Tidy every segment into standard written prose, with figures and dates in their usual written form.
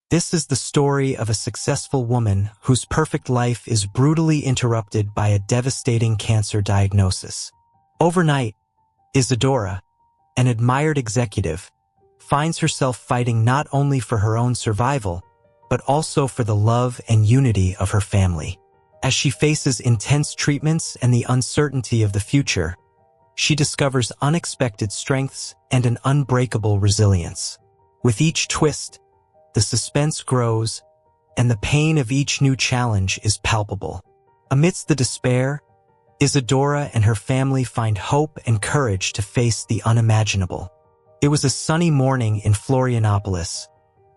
This is the story of a successful woman whose perfect life is brutally interrupted by a devastating cancer diagnosis. Overnight, Isadora, an admired executive, finds herself fighting not only for her own survival, but also for the love and unity of her family. As she faces intense treatments and the uncertainty of the future, she discovers unexpected strengths and an unbreakable resilience. With each twist, the suspense grows, and the pain of each new challenge is palpable. Amidst the despair, Isadora and her family find hope and courage to face the unimaginable. It was a sunny morning in Florianopolis,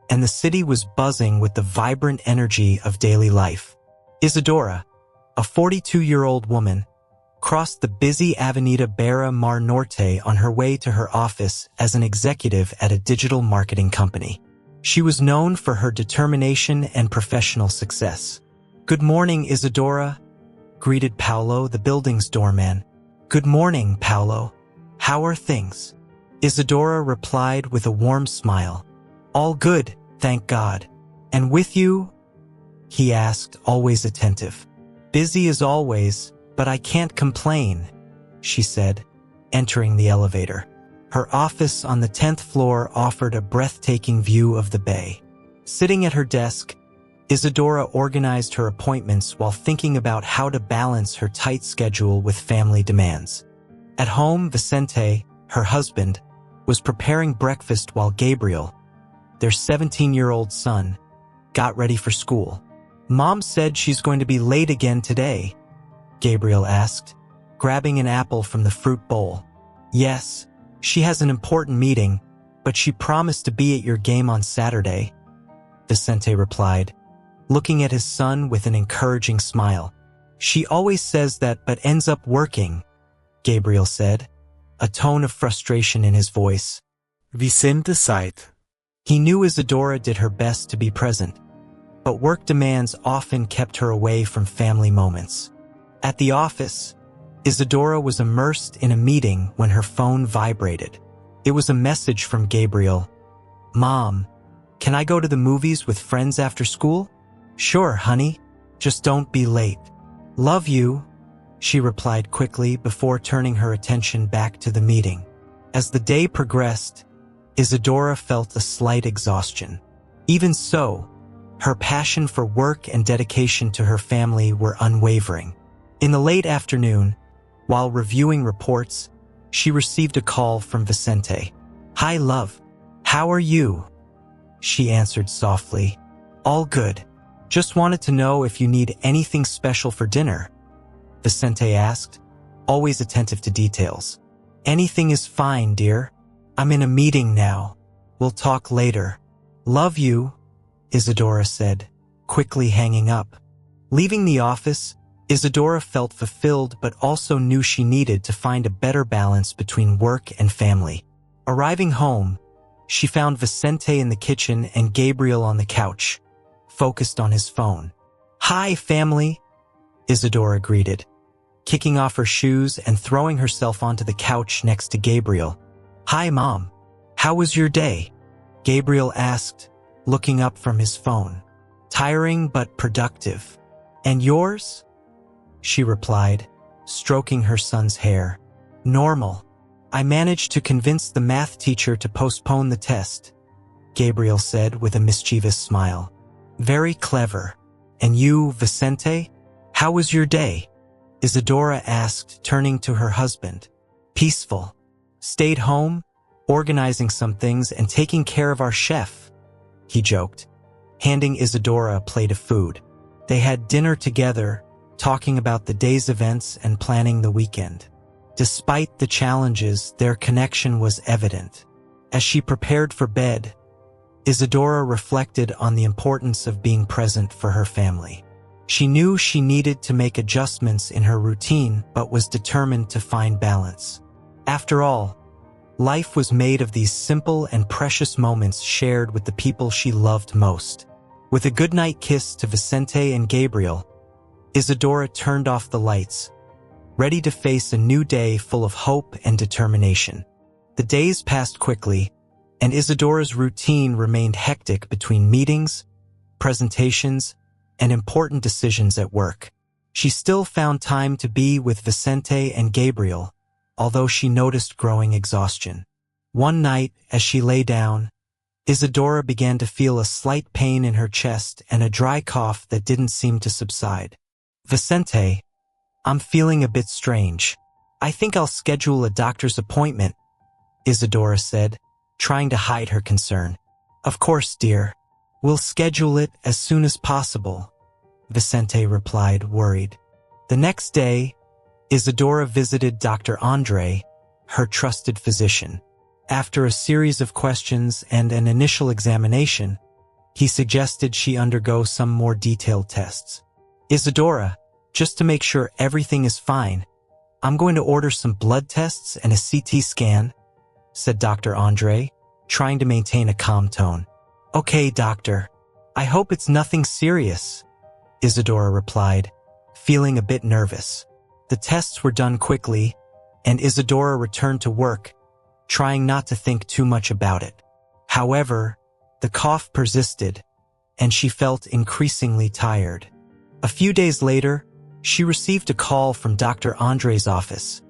and the city was buzzing with the vibrant energy of daily life. Isadora, a 42-year-old woman, crossed the busy Avenida Barra Mar Norte on her way to her office as an executive at a digital marketing company. She was known for her determination and professional success. "Good morning, Isadora," greeted Paolo, the building's doorman. "Good morning, Paolo. How are things?" Isadora replied with a warm smile. "All good, thank God. And with you?" he asked, always attentive. "Busy as always, but I can't complain," she said, entering the elevator. Her office on the 10th floor offered a breathtaking view of the bay. Sitting at her desk, Isadora organized her appointments while thinking about how to balance her tight schedule with family demands. At home, Vicente, her husband, was preparing breakfast while Gabriel, their 17-year-old son, got ready for school. "Mom said she's going to be late again today," Gabriel asked, grabbing an apple from the fruit bowl. "Yes, she has an important meeting, but she promised to be at your game on Saturday," Vicente replied, looking at his son with an encouraging smile. "She always says that but ends up working," Gabriel said, a tone of frustration in his voice. Vicente sighed. He knew Isadora did her best to be present, but work demands often kept her away from family moments. At the office, Isadora was immersed in a meeting when her phone vibrated. It was a message from Gabriel. "Mom, can I go to the movies with friends after school?" "Sure, honey. Just don't be late." "Love you," she replied quickly before turning her attention back to the meeting. As the day progressed, Isadora felt a slight exhaustion. Even so, her passion for work and dedication to her family were unwavering. In the late afternoon, while reviewing reports, she received a call from Vicente. "Hi, love. How are you?" She answered softly. "All good. Just wanted to know if you need anything special for dinner," Vicente asked, always attentive to details. "Anything is fine, dear. I'm in a meeting now. We'll talk later." "Love you," Isadora said, quickly hanging up. Leaving the office, Isadora felt fulfilled but also knew she needed to find a better balance between work and family. Arriving home, she found Vicente in the kitchen and Gabriel on the couch, focused on his phone. "Hi, family," Isadora greeted, kicking off her shoes and throwing herself onto the couch next to Gabriel. "Hi, Mom. How was your day?" Gabriel asked, looking up from his phone. "Tiring but productive. And yours?" she replied, stroking her son's hair. "Normal. I managed to convince the math teacher to postpone the test," Gabriel said with a mischievous smile. "Very clever. And you, Vicente? How was your day?" Isadora asked, turning to her husband. "Peaceful. Stayed home, organizing some things and taking care of our chef," he joked, handing Isadora a plate of food. They had dinner together, talking about the day's events and planning the weekend. Despite the challenges, their connection was evident. As she prepared for bed, Isadora reflected on the importance of being present for her family. She knew she needed to make adjustments in her routine, but was determined to find balance. After all, life was made of these simple and precious moments shared with the people she loved most. With a goodnight kiss to Vicente and Gabriel, Isadora turned off the lights, ready to face a new day full of hope and determination. The days passed quickly, and Isadora's routine remained hectic between meetings, presentations, and important decisions at work. She still found time to be with Vicente and Gabriel, although she noticed growing exhaustion. One night, as she lay down, Isadora began to feel a slight pain in her chest and a dry cough that didn't seem to subside. "Vicente, I'm feeling a bit strange. I think I'll schedule a doctor's appointment," Isadora said, trying to hide her concern. "Of course, dear. We'll schedule it as soon as possible," Vicente replied, worried. The next day, Isadora visited Dr. Andre, her trusted physician. After a series of questions and an initial examination, he suggested she undergo some more detailed tests. "Isadora, just to make sure everything is fine, I'm going to order some blood tests and a CT scan," said Dr. Andre, trying to maintain a calm tone. "Okay, doctor. I hope it's nothing serious," Isadora replied, feeling a bit nervous. The tests were done quickly, and Isadora returned to work, trying not to think too much about it. However, the cough persisted, and she felt increasingly tired. A few days later, she received a call from Dr. Andre's office,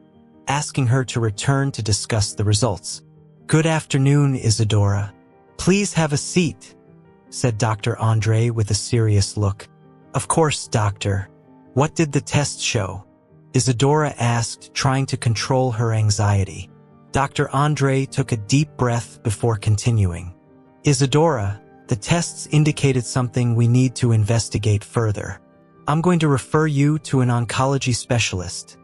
asking her to return to discuss the results. "Good afternoon, Isadora. Please have a seat," said Dr. Andre with a serious look. "Of course, doctor. What did the test show?" Isadora asked, trying to control her anxiety. Dr. Andre took a deep breath before continuing. "Isadora, the tests indicated something we need to investigate further. I'm going to refer you to an oncology specialist,"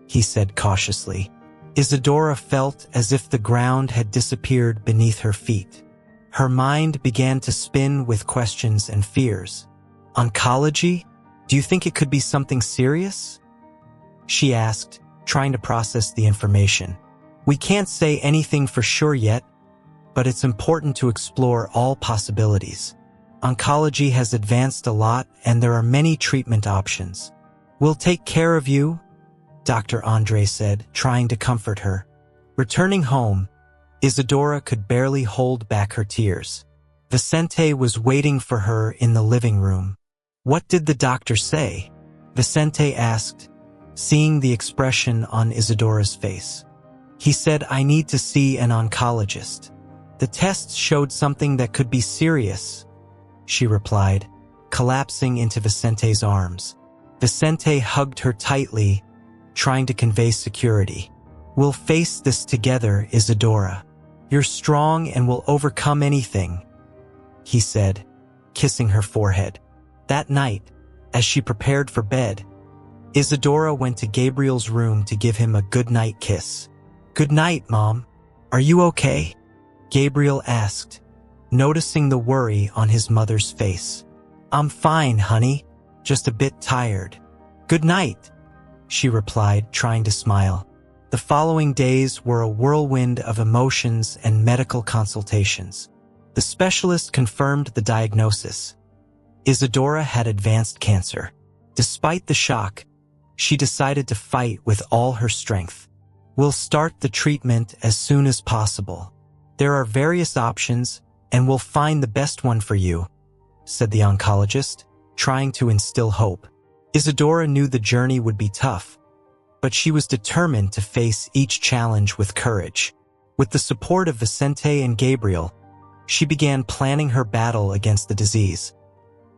he said cautiously. Isadora felt as if the ground had disappeared beneath her feet. Her mind began to spin with questions and fears. "Oncology? Do you think it could be something serious?" she asked, trying to process the information. "We can't say anything for sure yet, but it's important to explore all possibilities. Oncology has advanced a lot, and there are many treatment options. We'll take care of you," Dr. Andre said, trying to comfort her. Returning home, Isadora could barely hold back her tears. Vicente was waiting for her in the living room. "What did the doctor say?" Vicente asked, seeing the expression on Isadora's face. "He said I need to see an oncologist. The tests showed something that could be serious," she replied, collapsing into Vicente's arms. Vicente hugged her tightly, trying to convey security. "We'll face this together, Isadora. You're strong and will overcome anything," he said, kissing her forehead. That night, as she prepared for bed, Isadora went to Gabriel's room to give him a goodnight kiss. "Good night, Mom. Are you okay?" Gabriel asked, noticing the worry on his mother's face. "I'm fine, honey. Just a bit tired." "Good night," she replied, trying to smile. The following days were a whirlwind of emotions and medical consultations. The specialist confirmed the diagnosis. Isadora had advanced cancer. Despite the shock, she decided to fight with all her strength. "We'll start the treatment as soon as possible. There are various options, and we'll find the best one for you," said the oncologist, trying to instill hope. Isadora knew the journey would be tough, but she was determined to face each challenge with courage. With the support of Vicente and Gabriel, she began planning her battle against the disease,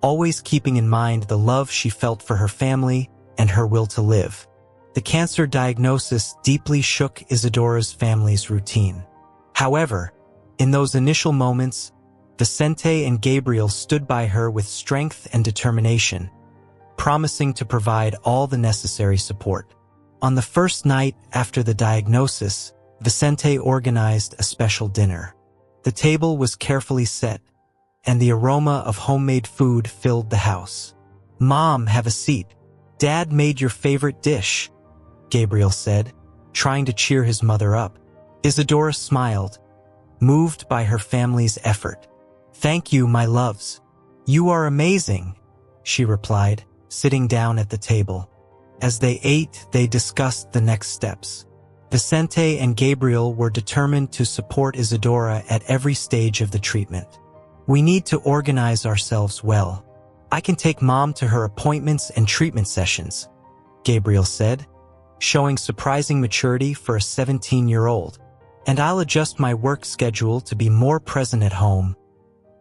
always keeping in mind the love she felt for her family and her will to live. The cancer diagnosis deeply shook Isadora's family's routine. However, in those initial moments, Vicente and Gabriel stood by her with strength and determination, promising to provide all the necessary support. On the first night after the diagnosis, Vicente organized a special dinner. The table was carefully set, and the aroma of homemade food filled the house. "Mom, have a seat. Dad made your favorite dish," Gabriel said, trying to cheer his mother up. Isadora smiled, moved by her family's effort. "Thank you, my loves. You are amazing," she replied, sitting down at the table. As they ate, they discussed the next steps. Vicente and Gabriel were determined to support Isadora at every stage of the treatment. We need to organize ourselves well. I can take Mom to her appointments and treatment sessions, Gabriel said, showing surprising maturity for a 17-year-old. And I'll adjust my work schedule to be more present at home,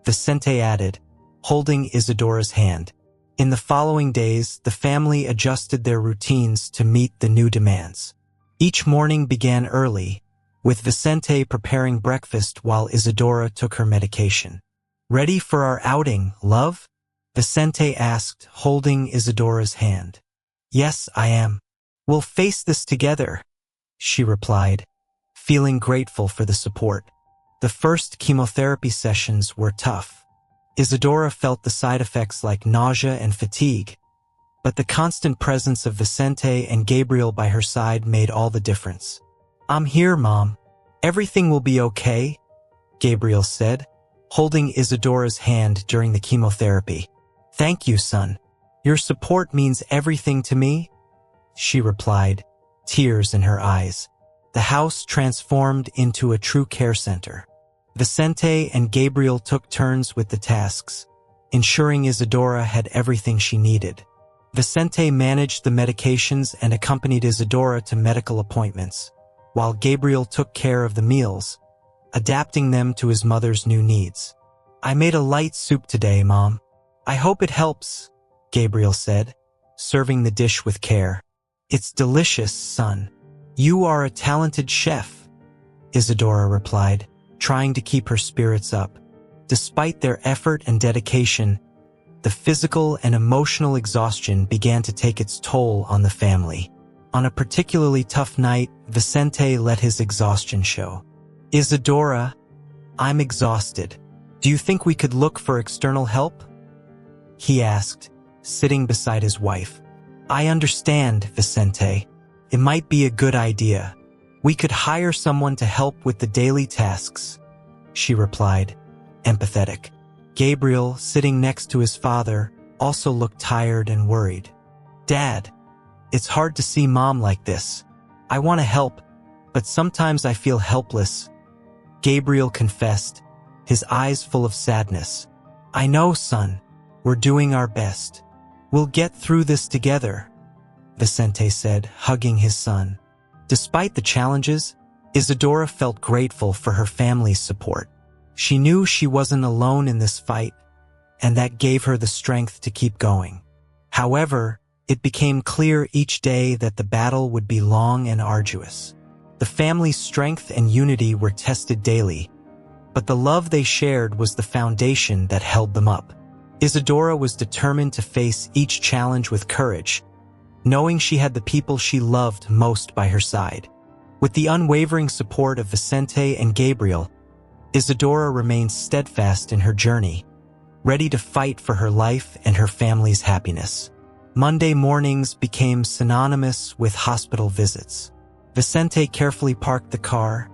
Vicente added, holding Isadora's hand. In the following days, the family adjusted their routines to meet the new demands. Each morning began early, with Vicente preparing breakfast while Isadora took her medication. "Ready for our outing, love?" Vicente asked, holding Isadora's hand. "Yes, I am. We'll face this together," she replied, feeling grateful for the support. The first chemotherapy sessions were tough. Isadora felt the side effects like nausea and fatigue, but the constant presence of Vicente and Gabriel by her side made all the difference. "I'm here, Mom. Everything will be okay," Gabriel said, holding Isadora's hand during the chemotherapy. "Thank you, son. Your support means everything to me," she replied, tears in her eyes. The house transformed into a true care center. Vicente and Gabriel took turns with the tasks, ensuring Isadora had everything she needed. Vicente managed the medications and accompanied Isadora to medical appointments, while Gabriel took care of the meals, adapting them to his mother's new needs. "I made a light soup today, Mom. I hope it helps," Gabriel said, serving the dish with care. "It's delicious, son. You are a talented chef," Isadora replied, trying to keep her spirits up. Despite their effort and dedication, the physical and emotional exhaustion began to take its toll on the family. On a particularly tough night, Vicente let his exhaustion show. "Isadora, I'm exhausted. Do you think we could look for external help?" he asked, sitting beside his wife. "I understand, Vicente. It might be a good idea. We could hire someone to help with the daily tasks," she replied, empathetic. Gabriel, sitting next to his father, also looked tired and worried. "Dad, it's hard to see Mom like this. I want to help, but sometimes I feel helpless," Gabriel confessed, his eyes full of sadness. "I know, son. We're doing our best. We'll get through this together," Vicente said, hugging his son. Despite the challenges, Isadora felt grateful for her family's support. She knew she wasn't alone in this fight, and that gave her the strength to keep going. However, it became clear each day that the battle would be long and arduous. The family's strength and unity were tested daily, but the love they shared was the foundation that held them up. Isadora was determined to face each challenge with courage, knowing she had the people she loved most by her side. With the unwavering support of Vicente and Gabriel, Isadora remained steadfast in her journey, ready to fight for her life and her family's happiness. Monday mornings became synonymous with hospital visits. Vicente carefully parked the car,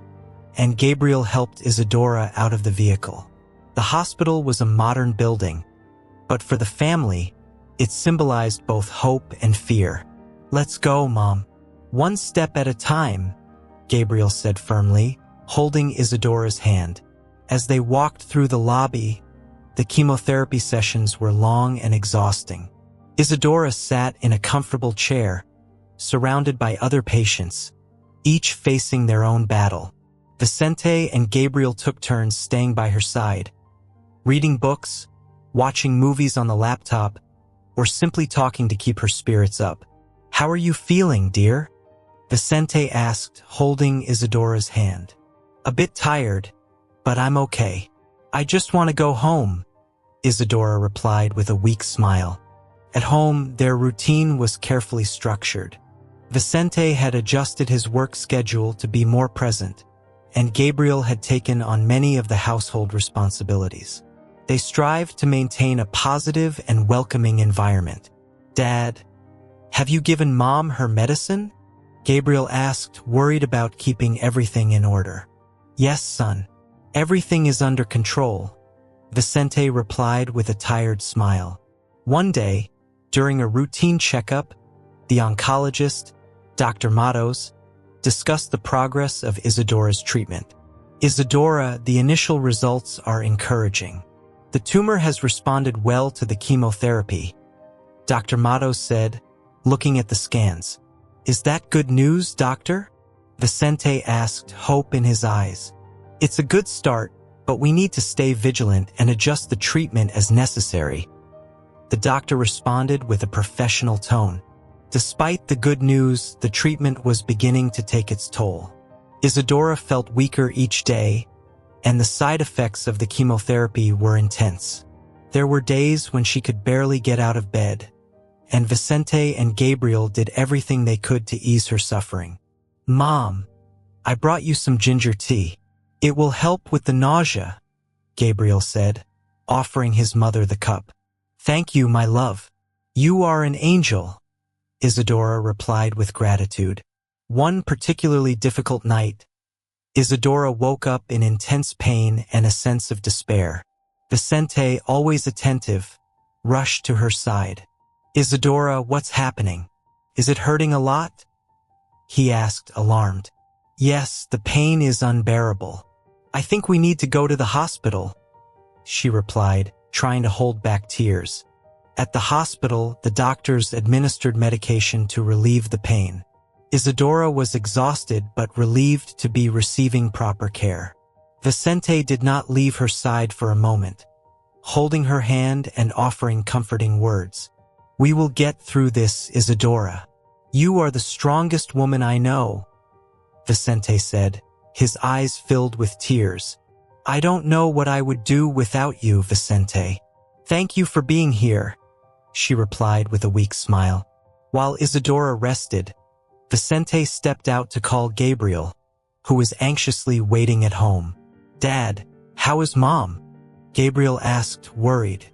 and Gabriel helped Isadora out of the vehicle. The hospital was a modern building, but for the family, it symbolized both hope and fear. "Let's go, Mom. One step at a time," Gabriel said firmly, holding Isadora's hand. As they walked through the lobby, the chemotherapy sessions were long and exhausting. Isadora sat in a comfortable chair, surrounded by other patients, each facing their own battle. Vicente and Gabriel took turns staying by her side, reading books, watching movies on the laptop, or simply talking to keep her spirits up. "How are you feeling, dear?" Vicente asked, holding Isadora's hand. "A bit tired, but I'm okay. I just want to go home," Isadora replied with a weak smile. At home, their routine was carefully structured. Vicente had adjusted his work schedule to be more present, and Gabriel had taken on many of the household responsibilities. They strived to maintain a positive and welcoming environment. "Dad, have you given Mom her medicine?" Gabriel asked, worried about keeping everything in order. "Yes, son. Everything is under control," Vicente replied with a tired smile. One day, during a routine checkup, the oncologist, Dr. Matos, discussed the progress of Isadora's treatment. Isadora, the initial results are encouraging. The tumor has responded well to the chemotherapy, Dr. Matos said, looking at the scans. Is that good news, doctor? Vicente asked, hope in his eyes. It's a good start, but we need to stay vigilant and adjust the treatment as necessary. The doctor responded with a professional tone. Despite the good news, the treatment was beginning to take its toll. Isadora felt weaker each day, and the side effects of the chemotherapy were intense. There were days when she could barely get out of bed, and Vicente and Gabriel did everything they could to ease her suffering. Mom, I brought you some ginger tea. It will help with the nausea, Gabriel said, offering his mother the cup. Thank you, my love. You are an angel, Isadora replied with gratitude. One particularly difficult night, Isadora woke up in intense pain and a sense of despair. Vicente, always attentive, rushed to her side. Isadora, what's happening? Is it hurting a lot? He asked, alarmed. Yes, the pain is unbearable. I think we need to go to the hospital, she replied, trying to hold back tears. At the hospital, the doctors administered medication to relieve the pain. Isadora was exhausted but relieved to be receiving proper care. Vicente did not leave her side for a moment, holding her hand and offering comforting words. We will get through this, Isadora. You are the strongest woman I know, Vicente said, his eyes filled with tears. I don't know what I would do without you, Vicente. Thank you for being here, she replied with a weak smile. While Isadora rested, Vicente stepped out to call Gabriel, who was anxiously waiting at home. Dad, how is Mom? Gabriel asked, worried.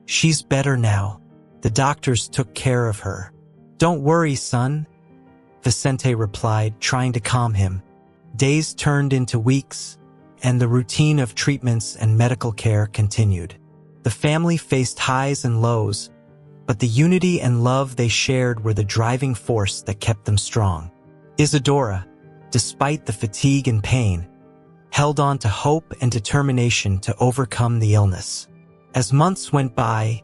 She's better now. The doctors took care of her. Don't worry, son, Vicente replied, trying to calm him. Days turned into weeks, and the routine of treatments and medical care continued. The family faced highs and lows, but the unity and love they shared were the driving force that kept them strong. Isadora, despite the fatigue and pain, held on to hope and determination to overcome the illness. As months went by,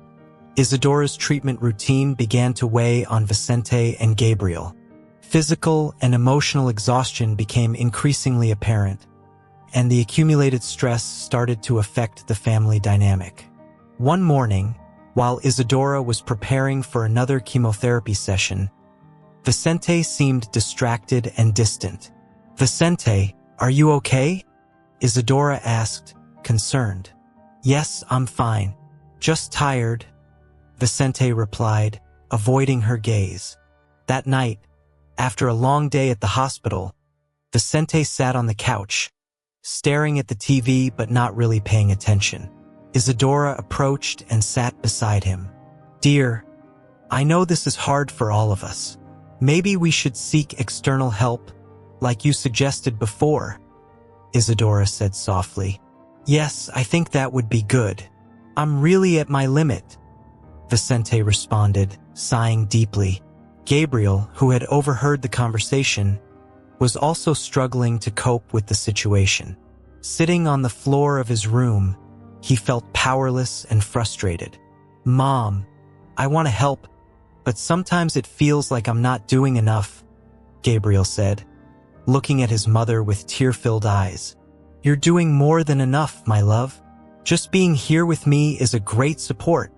Isadora's treatment routine began to weigh on Vicente and Gabriel. Physical and emotional exhaustion became increasingly apparent, and the accumulated stress started to affect the family dynamic. One morning, while Isadora was preparing for another chemotherapy session, Vicente seemed distracted and distant. Vicente, are you okay? Isadora asked, concerned. Yes, I'm fine. Just tired, Vicente replied, avoiding her gaze. That night, after a long day at the hospital, Vicente sat on the couch, staring at the TV but not really paying attention. Isadora approached and sat beside him. Dear, I know this is hard for all of us. Maybe we should seek external help, like you suggested before, Isadora said softly. Yes, I think that would be good. I'm really at my limit, Vicente responded, sighing deeply. Gabriel, who had overheard the conversation, was also struggling to cope with the situation. Sitting on the floor of his room, he felt powerless and frustrated. Mom, I want to help, but sometimes it feels like I'm not doing enough, Gabriel said, looking at his mother with tear-filled eyes. You're doing more than enough, my love. Just being here with me is a great support,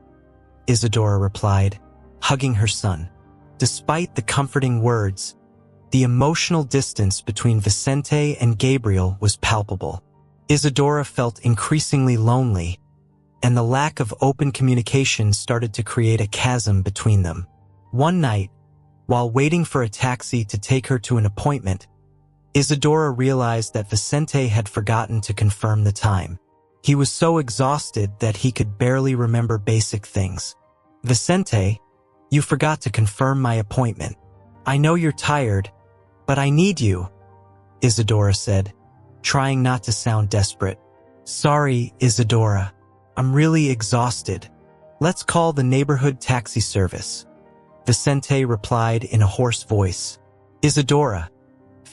Isadora replied, hugging her son. Despite the comforting words, the emotional distance between Vicente and Gabriel was palpable. Isadora felt increasingly lonely, and the lack of open communication started to create a chasm between them. One night, while waiting for a taxi to take her to an appointment, Isadora realized that Vicente had forgotten to confirm the time. He was so exhausted that he could barely remember basic things. Vicente, you forgot to confirm my appointment. I know you're tired, but I need you, Isadora said, trying not to sound desperate. Sorry, Isadora. I'm really exhausted. Let's call the neighborhood taxi service, Vicente replied in a hoarse voice. Isadora,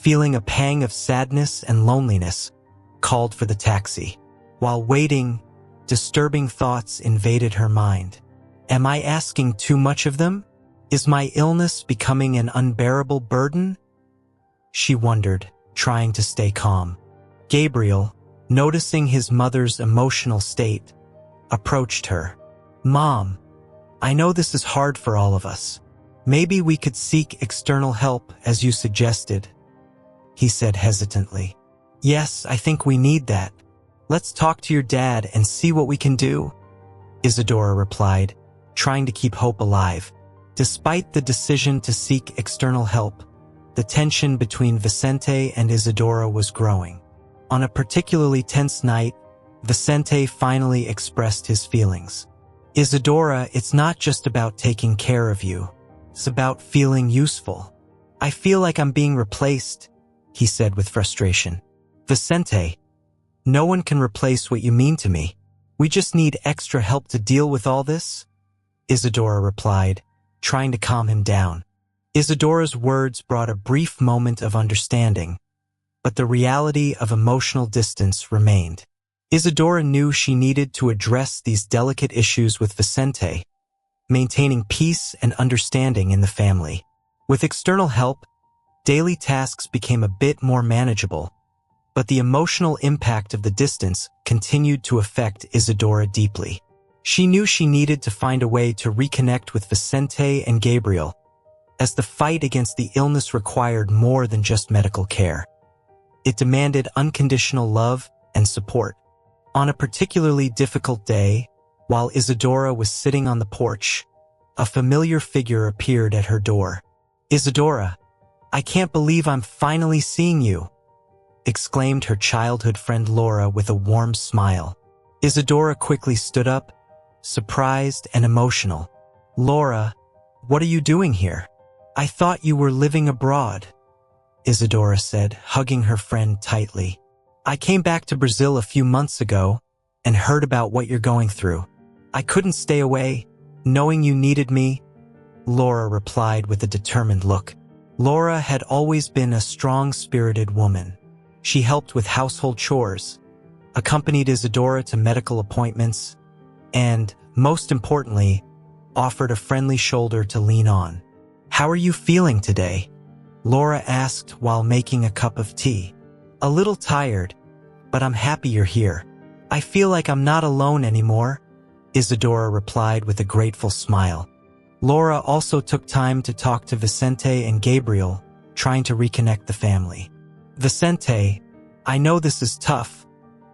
feeling a pang of sadness and loneliness, called for the taxi. While waiting, disturbing thoughts invaded her mind. Am I asking too much of them? Is my illness becoming an unbearable burden? She wondered, trying to stay calm. Gabriel, noticing his mother's emotional state, approached her. Mom, I know this is hard for all of us. Maybe we could seek external help, as you suggested, he said hesitantly. Yes, I think we need that. Let's talk to your dad and see what we can do, Isadora replied, trying to keep hope alive. Despite the decision to seek external help, the tension between Vicente and Isadora was growing. On a particularly tense night, Vicente finally expressed his feelings. Isadora, it's not just about taking care of you. It's about feeling useful. I feel like I'm being replaced, he said with frustration. Vicente, no one can replace what you mean to me. We just need extra help to deal with all this, Isadora replied, trying to calm him down. Isadora's words brought a brief moment of understanding, but the reality of emotional distance remained. Isadora knew she needed to address these delicate issues with Vicente, maintaining peace and understanding in the family. With external help, daily tasks became a bit more manageable, but the emotional impact of the distance continued to affect Isadora deeply. She knew she needed to find a way to reconnect with Vicente and Gabriel, as the fight against the illness required more than just medical care. It demanded unconditional love and support. On a particularly difficult day, while Isadora was sitting on the porch, a familiar figure appeared at her door. Isadora, I can't believe I'm finally seeing you, exclaimed her childhood friend Laura with a warm smile. Isadora quickly stood up, surprised and emotional. Laura, what are you doing here? I thought you were living abroad, Isadora said, hugging her friend tightly. I came back to Brazil a few months ago and heard about what you're going through. I couldn't stay away, knowing you needed me, Laura replied with a determined look. Laura had always been a strong-spirited woman. She helped with household chores, accompanied Isadora to medical appointments, and, most importantly, offered a friendly shoulder to lean on. How are you feeling today? Laura asked while making a cup of tea. A little tired, but I'm happy you're here. I feel like I'm not alone anymore, Isadora replied with a grateful smile. Laura also took time to talk to Vicente and Gabriel, trying to reconnect the family. Vicente, I know this is tough,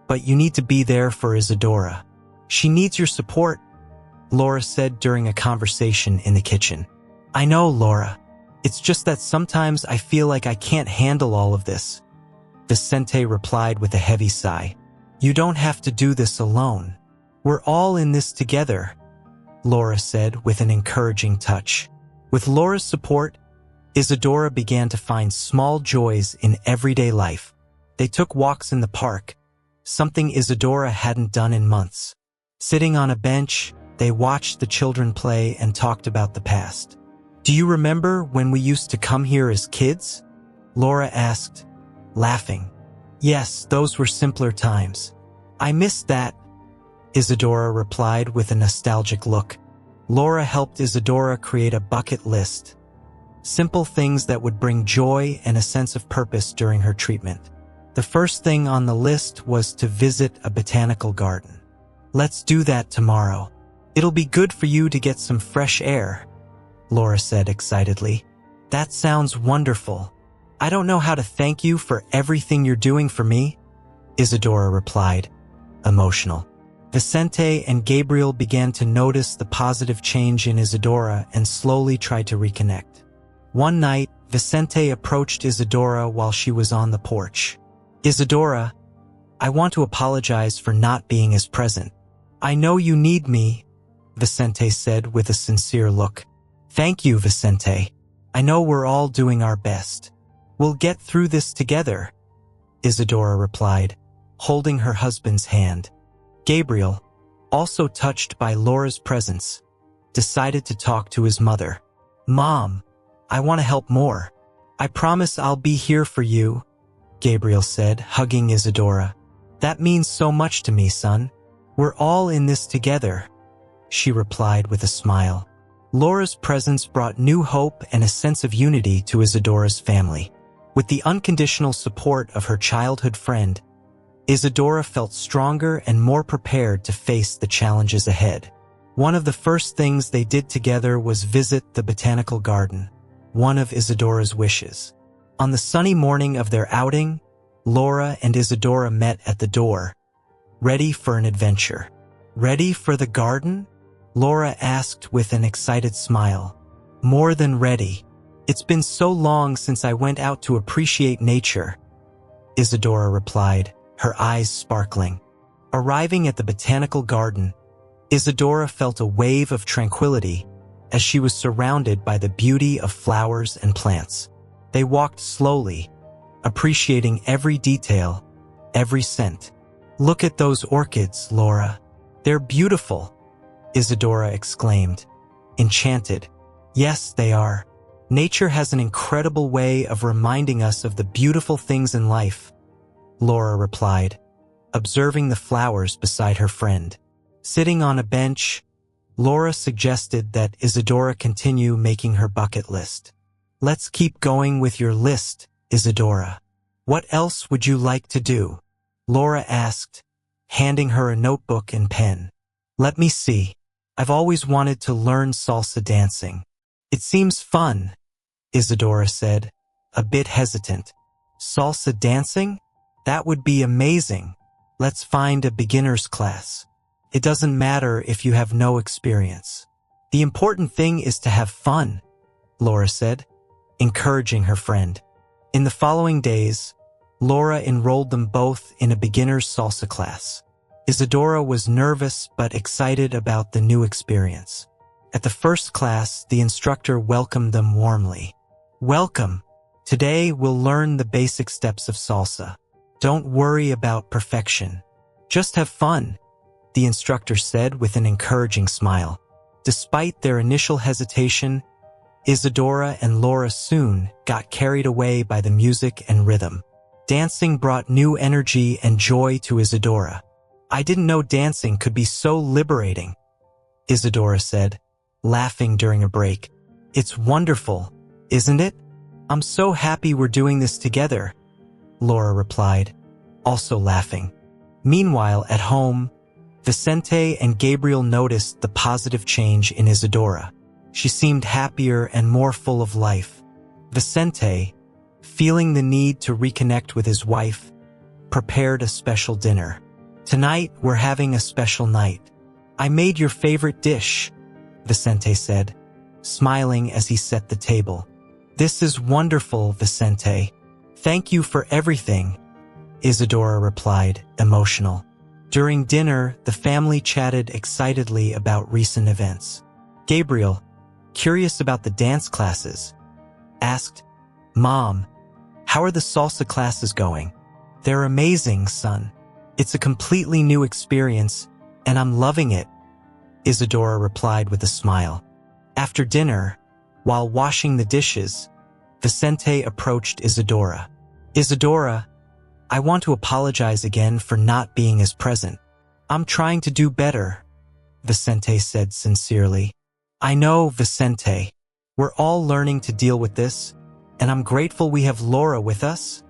but you need to be there for Isadora. She needs your support, Laura said during a conversation in the kitchen. I know, Laura. It's just that sometimes I feel like I can't handle all of this, Vicente replied with a heavy sigh. You don't have to do this alone. We're all in this together, Laura said with an encouraging touch. With Laura's support, Isadora began to find small joys in everyday life. They took walks in the park, something Isadora hadn't done in months. Sitting on a bench, they watched the children play and talked about the past. Do you remember when we used to come here as kids? Laura asked, laughing. Yes, those were simpler times. I missed that, Isadora replied with a nostalgic look. Laura helped Isadora create a bucket list, simple things that would bring joy and a sense of purpose during her treatment. The first thing on the list was to visit a botanical garden. Let's do that tomorrow. It'll be good for you to get some fresh air, Laura said excitedly. That sounds wonderful. I don't know how to thank you for everything you're doing for me, Isadora replied, emotional. Vicente and Gabriel began to notice the positive change in Isadora and slowly tried to reconnect. One night, Vicente approached Isadora while she was on the porch. Isadora, I want to apologize for not being as present. I know you need me, Vicente said with a sincere look. Thank you, Vicente. I know we're all doing our best. We'll get through this together, Isadora replied, holding her husband's hand. Gabriel, also touched by Laura's presence, decided to talk to his mother. Mom, I want to help more. I promise I'll be here for you, Gabriel said, hugging Isadora. That means so much to me, son. We're all in this together, she replied with a smile. Laura's presence brought new hope and a sense of unity to Isadora's family. With the unconditional support of her childhood friend, Isadora felt stronger and more prepared to face the challenges ahead. One of the first things they did together was visit the botanical garden, one of Isadora's wishes. On the sunny morning of their outing, Laura and Isadora met at the door, ready for an adventure. Ready for the garden? Laura asked with an excited smile. More than ready. It's been so long since I went out to appreciate nature, Isadora replied, her eyes sparkling. Arriving at the botanical garden, Isadora felt a wave of tranquility as she was surrounded by the beauty of flowers and plants. They walked slowly, appreciating every detail, every scent. Look at those orchids, Laura. They're beautiful, Isadora exclaimed, enchanted. Yes, they are. Nature has an incredible way of reminding us of the beautiful things in life, Laura replied, observing the flowers beside her friend. Sitting on a bench, Laura suggested that Isadora continue making her bucket list. Let's keep going with your list, Isadora. What else would you like to do? Laura asked, handing her a notebook and pen. Let me see. I've always wanted to learn salsa dancing. It seems fun, Isadora said, a bit hesitant. Salsa dancing? That would be amazing. Let's find a beginner's class. It doesn't matter if you have no experience. The important thing is to have fun, Laura said, encouraging her friend. In the following days, Laura enrolled them both in a beginner's salsa class. Isadora was nervous but excited about the new experience. At the first class, the instructor welcomed them warmly. Welcome. Today we'll learn the basic steps of salsa. Don't worry about perfection. Just have fun, the instructor said with an encouraging smile. Despite their initial hesitation, Isadora and Laura soon got carried away by the music and rhythm. Dancing brought new energy and joy to Isadora. I didn't know dancing could be so liberating, Isadora said, laughing during a break. It's wonderful, isn't it? I'm so happy we're doing this together, Laura replied, also laughing. Meanwhile, at home, Vicente and Gabriel noticed the positive change in Isadora. She seemed happier and more full of life. Vicente, feeling the need to reconnect with his wife, prepared a special dinner. Tonight, we're having a special night. I made your favorite dish, Vicente said, smiling as he set the table. This is wonderful, Vicente. Thank you for everything, Isadora replied, emotional. During dinner, the family chatted excitedly about recent events. Gabriel, curious about the dance classes, asked, Mom, how are the salsa classes going? They're amazing, son. It's a completely new experience, and I'm loving it, Isadora replied with a smile. After dinner, while washing the dishes, Vicente approached Isadora. Isadora, I want to apologize again for not being as present. I'm trying to do better, Vicente said sincerely. I know, Vicente. We're all learning to deal with this, and I'm grateful we have Laura with us,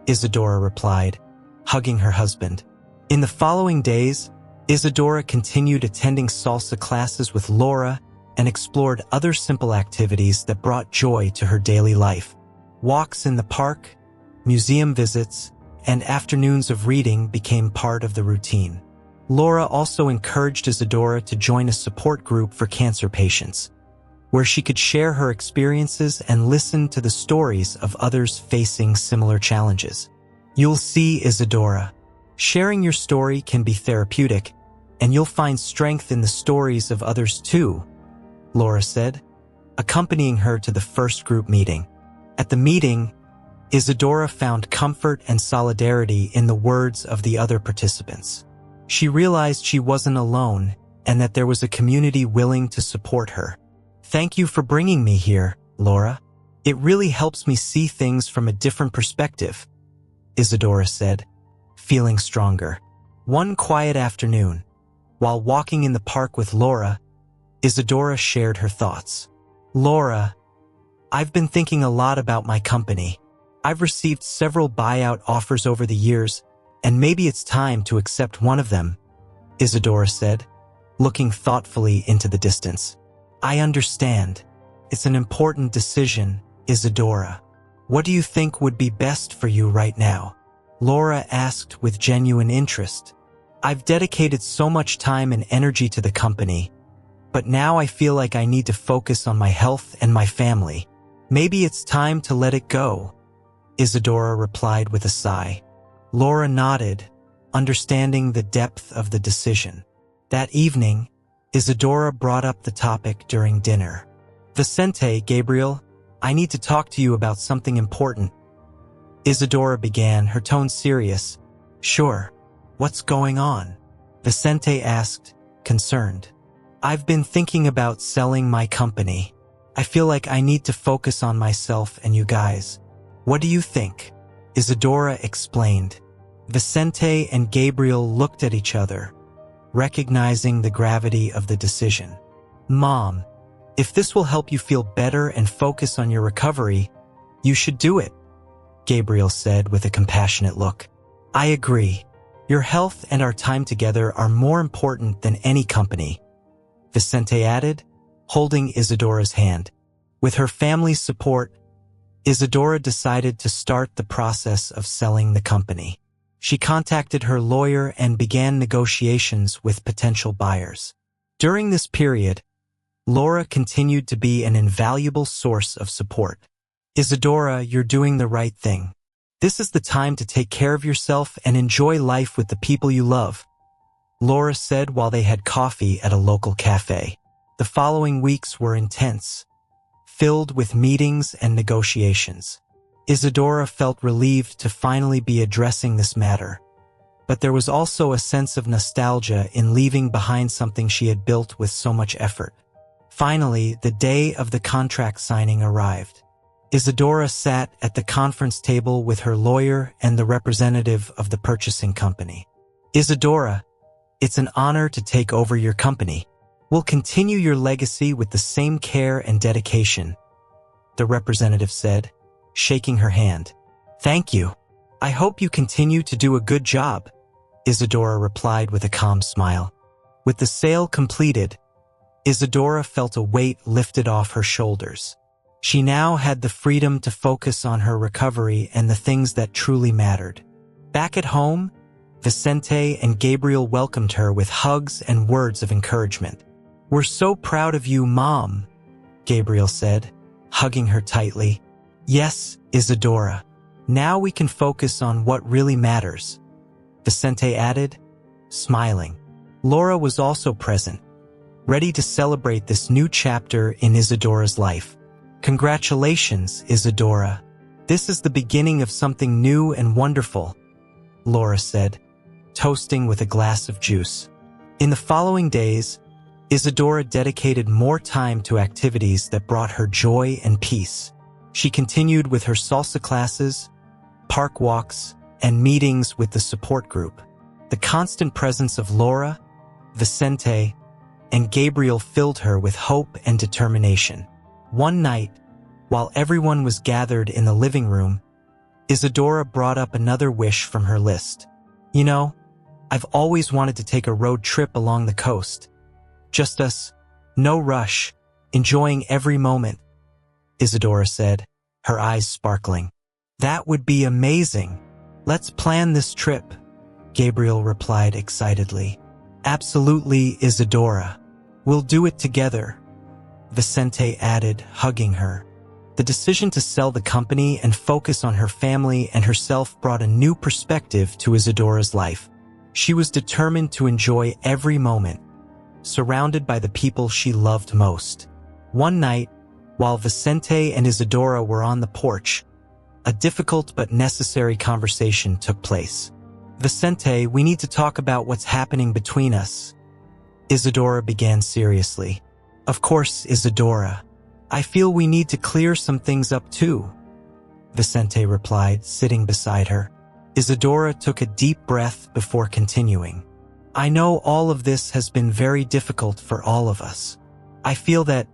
Isadora replied, hugging her husband. In the following days, Isadora continued attending salsa classes with Laura and explored other simple activities that brought joy to her daily life. Walks in the park, museum visits, and afternoons of reading became part of the routine. Laura also encouraged Isadora to join a support group for cancer patients, where she could share her experiences and listen to the stories of others facing similar challenges. You'll see, Isadora, sharing your story can be therapeutic, and you'll find strength in the stories of others too, Laura said, accompanying her to the first group meeting. At the meeting, Isadora found comfort and solidarity in the words of the other participants. She realized she wasn't alone and that there was a community willing to support her. Thank you for bringing me here, Laura, It really helps me see things from a different perspective, Isadora said, feeling stronger. One quiet afternoon, while walking in the park with Laura, Isadora shared her thoughts. Laura, I've been thinking a lot about my company. I've received several buyout offers over the years, and maybe it's time to accept one of them, Isadora said, looking thoughtfully into the distance. I understand. It's an important decision, Isadora. What do you think would be best for you right now? Laura asked with genuine interest. I've dedicated so much time and energy to the company, but now I feel like I need to focus on my health and my family. Maybe it's time to let it go, Isadora replied with a sigh. Laura nodded, understanding the depth of the decision. That evening, Isadora brought up the topic during dinner. Vicente, Gabriel, I need to talk to you about something important. Isadora began, her tone serious. Sure. What's going on? Vicente asked, concerned. I've been thinking about selling my company. I feel like I need to focus on myself and you guys. What do you think? Isadora explained. Vicente and Gabriel looked at each other, recognizing the gravity of the decision. Mom, if this will help you feel better and focus on your recovery, you should do it, Gabriel said with a compassionate look. I agree. Your health and our time together are more important than any company, Vicente added, holding Isadora's hand. With her family's support, Isadora decided to start the process of selling the company. She contacted her lawyer and began negotiations with potential buyers. During this period, Laura continued to be an invaluable source of support. Isadora, you're doing the right thing. This is the time to take care of yourself and enjoy life with the people you love, Laura said while they had coffee at a local cafe. The following weeks were intense, filled with meetings and negotiations. Isadora felt relieved to finally be addressing this matter, but there was also a sense of nostalgia in leaving behind something she had built with so much effort. Finally, the day of the contract signing arrived. Isadora sat at the conference table with her lawyer and the representative of the purchasing company. Isadora, it's an honor to take over your company. We'll continue your legacy with the same care and dedication, the representative said, shaking her hand. Thank you. I hope you continue to do a good job, Isadora replied with a calm smile. With the sale completed, Isadora felt a weight lifted off her shoulders. She now had the freedom to focus on her recovery and the things that truly mattered. Back at home, Vicente and Gabriel welcomed her with hugs and words of encouragement. We're so proud of you, Mom, Gabriel said, hugging her tightly. Yes, Isadora. Now we can focus on what really matters, Vicente added, smiling. Laura was also present, ready to celebrate this new chapter in Isadora's life. Congratulations, Isadora. This is the beginning of something new and wonderful, Laura said, toasting with a glass of juice. In the following days, Isadora dedicated more time to activities that brought her joy and peace. She continued with her salsa classes, park walks, and meetings with the support group. The constant presence of Laura, Vicente, and Gabriel filled her with hope and determination. One night, while everyone was gathered in the living room, Isadora brought up another wish from her list. You know, I've always wanted to take a road trip along the coast. Just us, no rush, enjoying every moment, Isadora said, her eyes sparkling. That would be amazing. Let's plan this trip, Gabriel replied excitedly. Absolutely, Isadora. We'll do it together, Vicente added, hugging her. The decision to sell the company and focus on her family and herself brought a new perspective to Isadora's life. She was determined to enjoy every moment, surrounded by the people she loved most. One night, while Vicente and Isadora were on the porch, a difficult but necessary conversation took place. Vicente, we need to talk about what's happening between us, Isadora began seriously. Of course, Isadora. I feel we need to clear some things up too, Vicente replied, sitting beside her. Isadora took a deep breath before continuing. I know all of this has been very difficult for all of us. I feel that,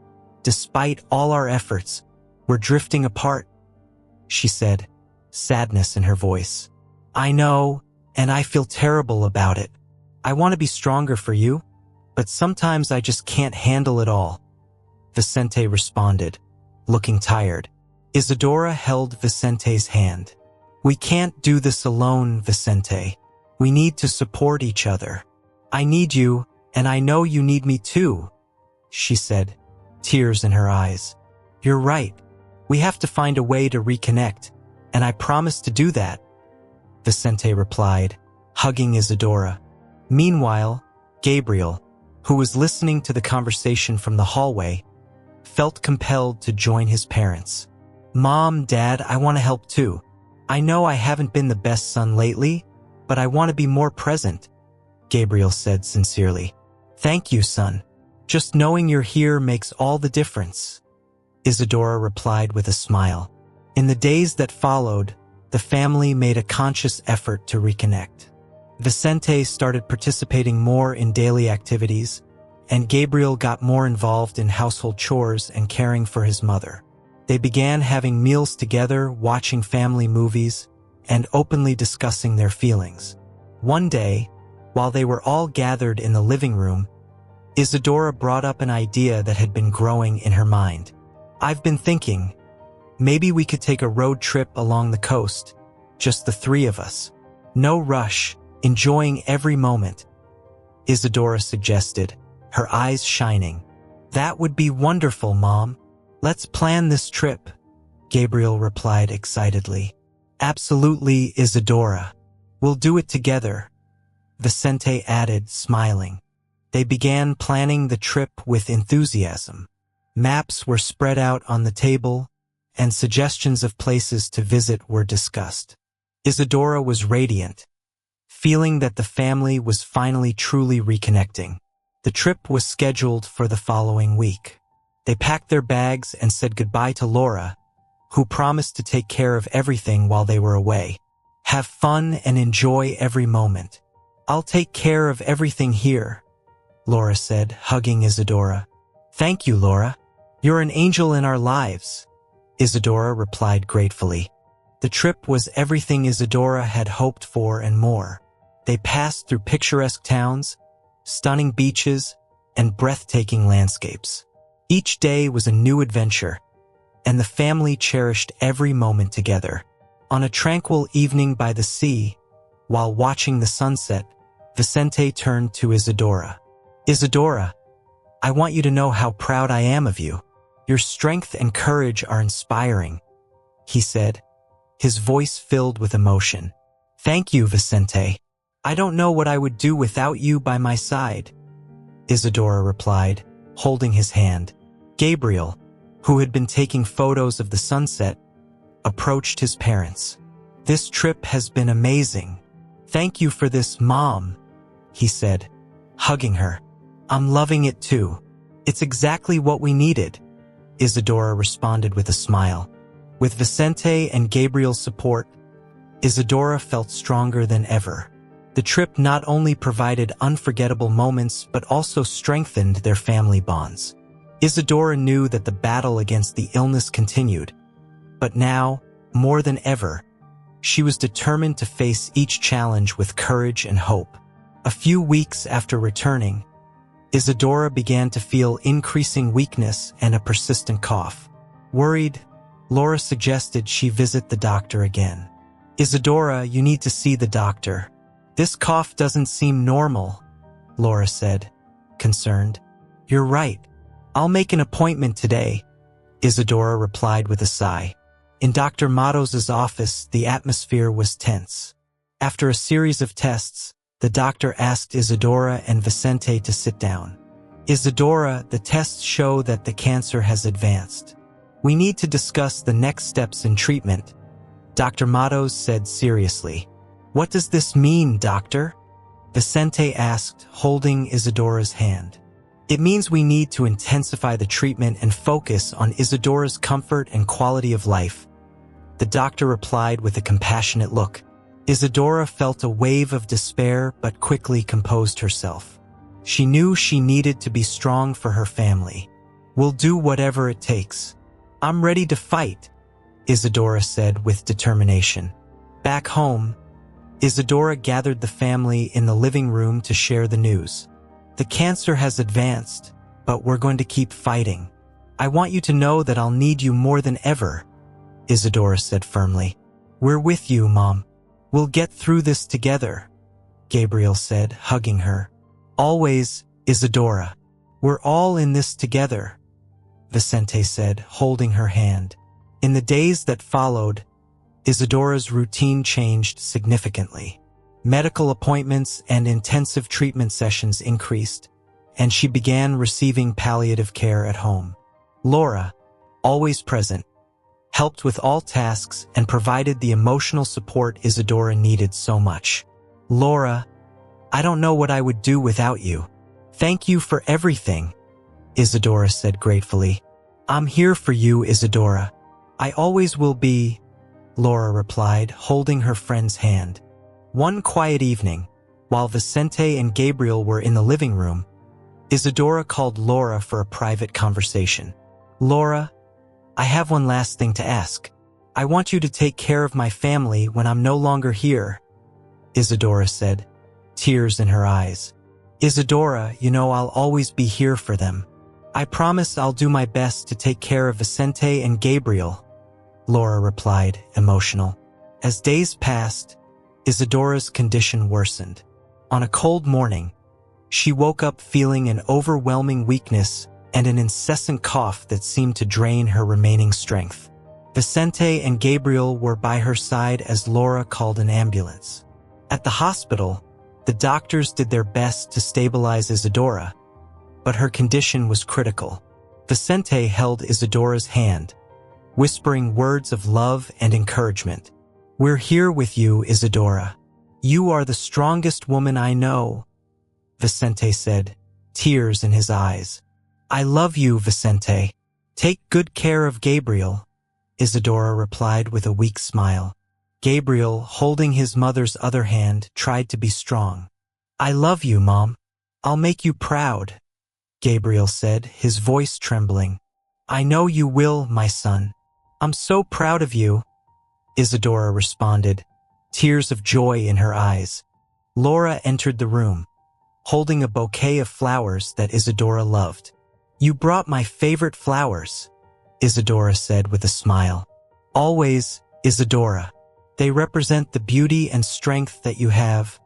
despite all our efforts, we're drifting apart, she said, sadness in her voice. I know, and I feel terrible about it. I want to be stronger for you, but sometimes I just can't handle it all, Vicente responded, looking tired. Isadora held Vicente's hand. We can't do this alone, Vicente. We need to support each other. I need you, and I know you need me too, she said, tears in her eyes. You're right. We have to find a way to reconnect, and I promise to do that, Vicente replied, hugging Isadora. Meanwhile, Gabriel, who was listening to the conversation from the hallway, felt compelled to join his parents. Mom, Dad, I want to help too. I know I haven't been the best son lately, but I want to be more present, Gabriel said sincerely. Thank you, son. Just knowing you're here makes all the difference, Isadora replied with a smile. In the days that followed, the family made a conscious effort to reconnect. Vicente started participating more in daily activities, and Gabriel got more involved in household chores and caring for his mother. They began having meals together, watching family movies, and openly discussing their feelings. One day, while they were all gathered in the living room, Isadora brought up an idea that had been growing in her mind. I've been thinking, maybe we could take a road trip along the coast, just the three of us. No rush, enjoying every moment, Isadora suggested, her eyes shining. That would be wonderful, Mom. Let's plan this trip, Gabriel replied excitedly. Absolutely, Isadora. We'll do it together, Vicente added, smiling. They began planning the trip with enthusiasm. Maps were spread out on the table, and suggestions of places to visit were discussed. Isadora was radiant, feeling that the family was finally truly reconnecting. The trip was scheduled for the following week. They packed their bags and said goodbye to Laura, who promised to take care of everything while they were away. Have fun and enjoy every moment. I'll take care of everything here, Laura said, hugging Isadora. Thank you, Laura. You're an angel in our lives, Isadora replied gratefully. The trip was everything Isadora had hoped for and more. They passed through picturesque towns, stunning beaches, and breathtaking landscapes. Each day was a new adventure, and the family cherished every moment together. On a tranquil evening by the sea, while watching the sunset, Vicente turned to Isadora. Isadora, I want you to know how proud I am of you. Your strength and courage are inspiring, he said, his voice filled with emotion. Thank you, Vicente. I don't know what I would do without you by my side, Isadora replied, holding his hand. Gabriel, who had been taking photos of the sunset, approached his parents. This trip has been amazing. Thank you for this, Mom, he said, hugging her. I'm loving it too. It's exactly what we needed, Isadora responded with a smile. With Vicente and Gabriel's support, Isadora felt stronger than ever. The trip not only provided unforgettable moments but also strengthened their family bonds. Isadora knew that the battle against the illness continued, but now, more than ever, she was determined to face each challenge with courage and hope. A few weeks after returning, Isadora began to feel increasing weakness and a persistent cough. Worried, Laura suggested she visit the doctor again. Isadora, you need to see the doctor. This cough doesn't seem normal, Laura said, concerned. You're right. I'll make an appointment today, Isadora replied with a sigh. In Dr. Matos' office, the atmosphere was tense. After a series of tests, the doctor asked Isadora and Vicente to sit down. Isadora, the tests show that the cancer has advanced. We need to discuss the next steps in treatment, Dr. Matos said seriously. What does this mean, doctor? Vicente asked, holding Isadora's hand. It means we need to intensify the treatment and focus on Isadora's comfort and quality of life. The doctor replied with a compassionate look. Isadora felt a wave of despair but quickly composed herself. She knew she needed to be strong for her family. "We'll do whatever it takes. I'm ready to fight," Isadora said with determination. Back home, Isadora gathered the family in the living room to share the news. "The cancer has advanced, but we're going to keep fighting. I want you to know that I'll need you more than ever," Isadora said firmly. "We're with you, Mom. We'll get through this together," Gabriel said, hugging her. "Always, Isadora. We're all in this together," Vicente said, holding her hand. In the days that followed, Isadora's routine changed significantly. Medical appointments and intensive treatment sessions increased, and she began receiving palliative care at home. Laura, always present, helped with all tasks and provided the emotional support Isadora needed so much. "Laura, I don't know what I would do without you. Thank you for everything," Isadora said gratefully. "I'm here for you, Isadora. I always will be," Laura replied, holding her friend's hand. One quiet evening, while Vicente and Gabriel were in the living room, Isadora called Laura for a private conversation. "Laura, I have one last thing to ask. I want you to take care of my family when I'm no longer here," Isadora said, tears in her eyes. "Isadora, you know I'll always be here for them. I promise I'll do my best to take care of Vicente and Gabriel," Laura replied, emotional. As days passed, Isadora's condition worsened. On a cold morning, she woke up feeling an overwhelming weakness and an incessant cough that seemed to drain her remaining strength. Vicente and Gabriel were by her side as Laura called an ambulance. At the hospital, the doctors did their best to stabilize Isadora, but her condition was critical. Vicente held Isadora's hand, whispering words of love and encouragement. "We're here with you, Isadora. You are the strongest woman I know," Vicente said, tears in his eyes. "I love you, Vicente. Take good care of Gabriel," Isadora replied with a weak smile. Gabriel, holding his mother's other hand, tried to be strong. "I love you, Mom. I'll make you proud," Gabriel said, his voice trembling. "I know you will, my son. I'm so proud of you," Isadora responded, tears of joy in her eyes. Laura entered the room, holding a bouquet of flowers that Isadora loved. "You brought my favorite flowers," Isadora said with a smile. "Always, Isadora. They represent the beauty and strength that you have,"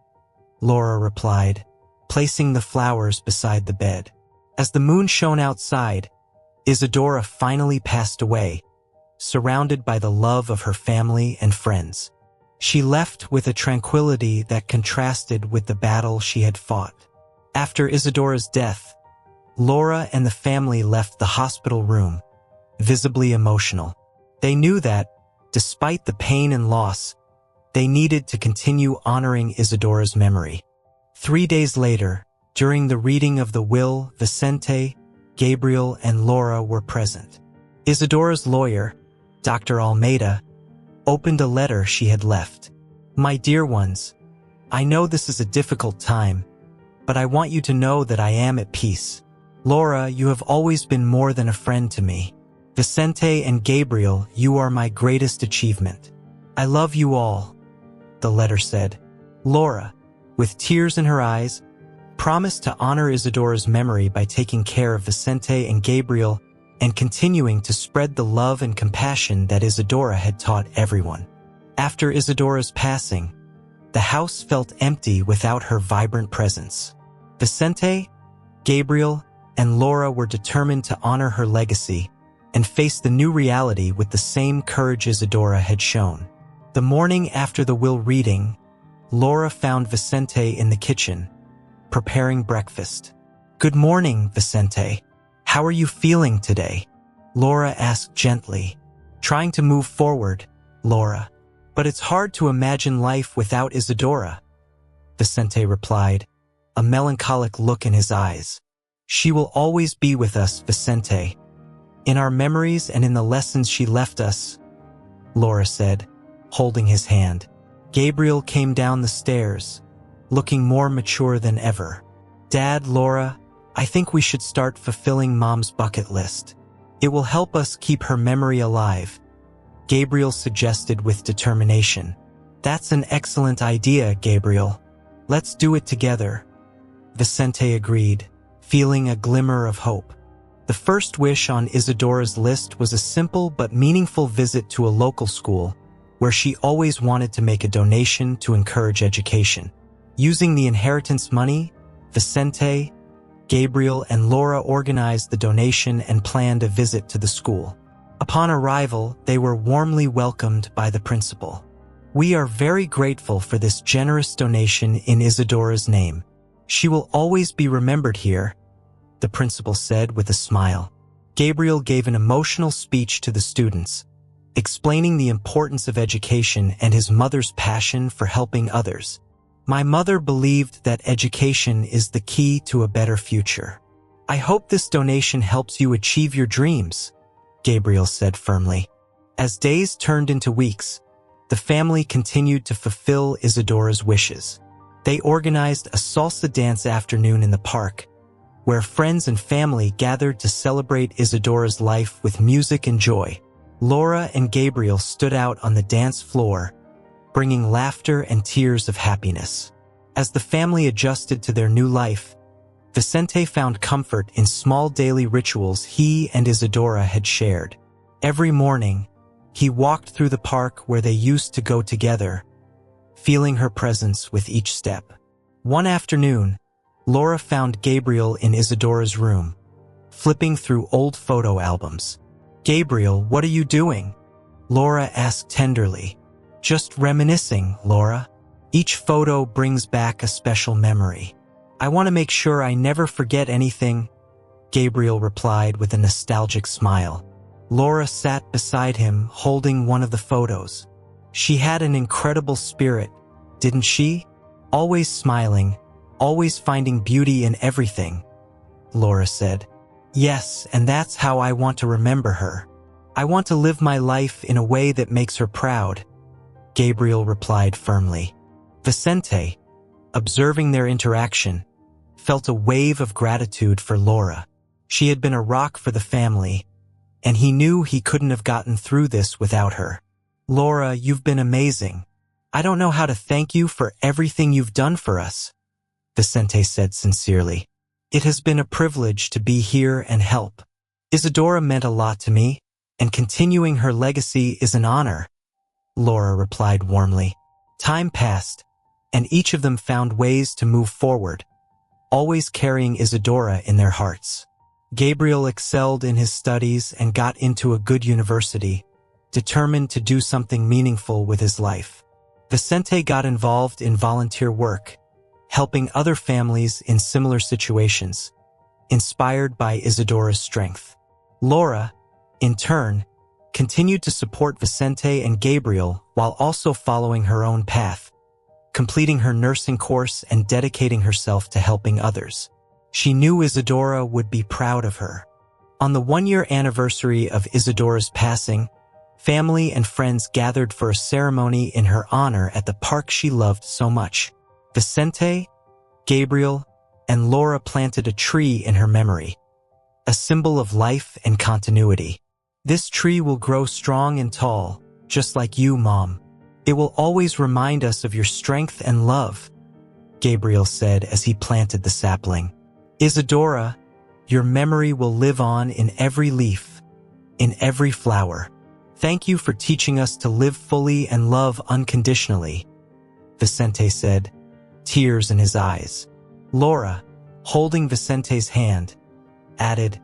Laura replied, placing the flowers beside the bed. As the moon shone outside, Isadora finally passed away, surrounded by the love of her family and friends. She left with a tranquility that contrasted with the battle she had fought. After Isadora's death, Laura and the family left the hospital room, visibly emotional. They knew that, despite the pain and loss, they needed to continue honoring Isadora's memory. 3 days later, during the reading of the will, Vicente, Gabriel, and Laura were present. Isadora's lawyer, Dr. Almeida, opened a letter she had left. "My dear ones, I know this is a difficult time, but I want you to know that I am at peace. Laura, you have always been more than a friend to me. Vicente and Gabriel, you are my greatest achievement. I love you all," the letter said. Laura, with tears in her eyes, promised to honor Isadora's memory by taking care of Vicente and Gabriel and continuing to spread the love and compassion that Isadora had taught everyone. After Isadora's passing, the house felt empty without her vibrant presence. Vicente, Gabriel, and Laura were determined to honor her legacy and face the new reality with the same courage Isadora had shown. The morning after the will reading, Laura found Vicente in the kitchen, preparing breakfast. "Good morning, Vicente. How are you feeling today?" Laura asked gently, trying to move forward. "Laura, but it's hard to imagine life without Isadora," Vicente replied, a melancholic look in his eyes. She will always be with us, Vicente. In our memories and in the lessons she left us, Laura said, holding his hand. Gabriel came down the stairs, looking more mature than ever. Dad, Laura, I think we should start fulfilling Mom's bucket list. It will help us keep her memory alive, Gabriel suggested with determination. That's an excellent idea, Gabriel. Let's do it together. Vicente agreed, feeling a glimmer of hope. The first wish on Isadora's list was a simple but meaningful visit to a local school, where she always wanted to make a donation to encourage education. Using the inheritance money, Vicente, Gabriel, and Laura organized the donation and planned a visit to the school. Upon arrival, they were warmly welcomed by the principal. We are very grateful for this generous donation in Isadora's name. She will always be remembered here, the principal said with a smile. Gabriel gave an emotional speech to the students, explaining the importance of education and his mother's passion for helping others. My mother believed that education is the key to a better future. I hope this donation helps you achieve your dreams, Gabriel said firmly. As days turned into weeks, the family continued to fulfill Isadora's wishes. They organized a salsa dance afternoon in the park, where friends and family gathered to celebrate Isadora's life with music and joy. Laura and Gabriel stood out on the dance floor, bringing laughter and tears of happiness. As the family adjusted to their new life, Vicente found comfort in small daily rituals he and Isadora had shared. Every morning, he walked through the park where they used to go together, feeling her presence with each step. One afternoon, Laura found Gabriel in Isadora's room, flipping through old photo albums. Gabriel, what are you doing? Laura asked tenderly. Just reminiscing, Laura. Each photo brings back a special memory. I want to make sure I never forget anything, Gabriel replied with a nostalgic smile. Laura sat beside him, holding one of the photos. She had an incredible spirit, didn't she? Always smiling, always finding beauty in everything, Laura said. Yes, and that's how I want to remember her. I want to live my life in a way that makes her proud, Gabriel replied firmly. Vicente, observing their interaction, felt a wave of gratitude for Laura. She had been a rock for the family, and he knew he couldn't have gotten through this without her. Laura, you've been amazing. I don't know how to thank you for everything you've done for us, Vicente said sincerely. It has been a privilege to be here and help. Isadora meant a lot to me, and continuing her legacy is an honor, Laura replied warmly. Time passed, and each of them found ways to move forward, always carrying Isadora in their hearts. Gabriel excelled in his studies and got into a good university, determined to do something meaningful with his life. Vicente got involved in volunteer work, helping other families in similar situations, inspired by Isadora's strength. Laura, in turn, continued to support Vicente and Gabriel while also following her own path, completing her nursing course and dedicating herself to helping others. She knew Isadora would be proud of her. On the one-year anniversary of Isadora's passing, family and friends gathered for a ceremony in her honor at the park she loved so much. Vicente, Gabriel, and Laura planted a tree in her memory, a symbol of life and continuity. This tree will grow strong and tall, just like you, Mom. It will always remind us of your strength and love, Gabriel said as he planted the sapling. Isadora, your memory will live on in every leaf, in every flower. Thank you for teaching us to live fully and love unconditionally, Vicente said, tears in his eyes. Laura, holding Vicente's hand, added,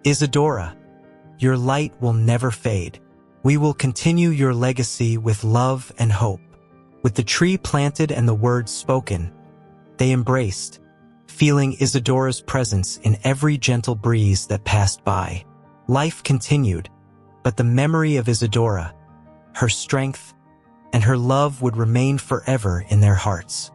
Isadora, your light will never fade. We will continue your legacy with love and hope. With the tree planted and the words spoken, they embraced, feeling Isadora's presence in every gentle breeze that passed by. Life continued, but the memory of Isadora, her strength, and her love would remain forever in their hearts.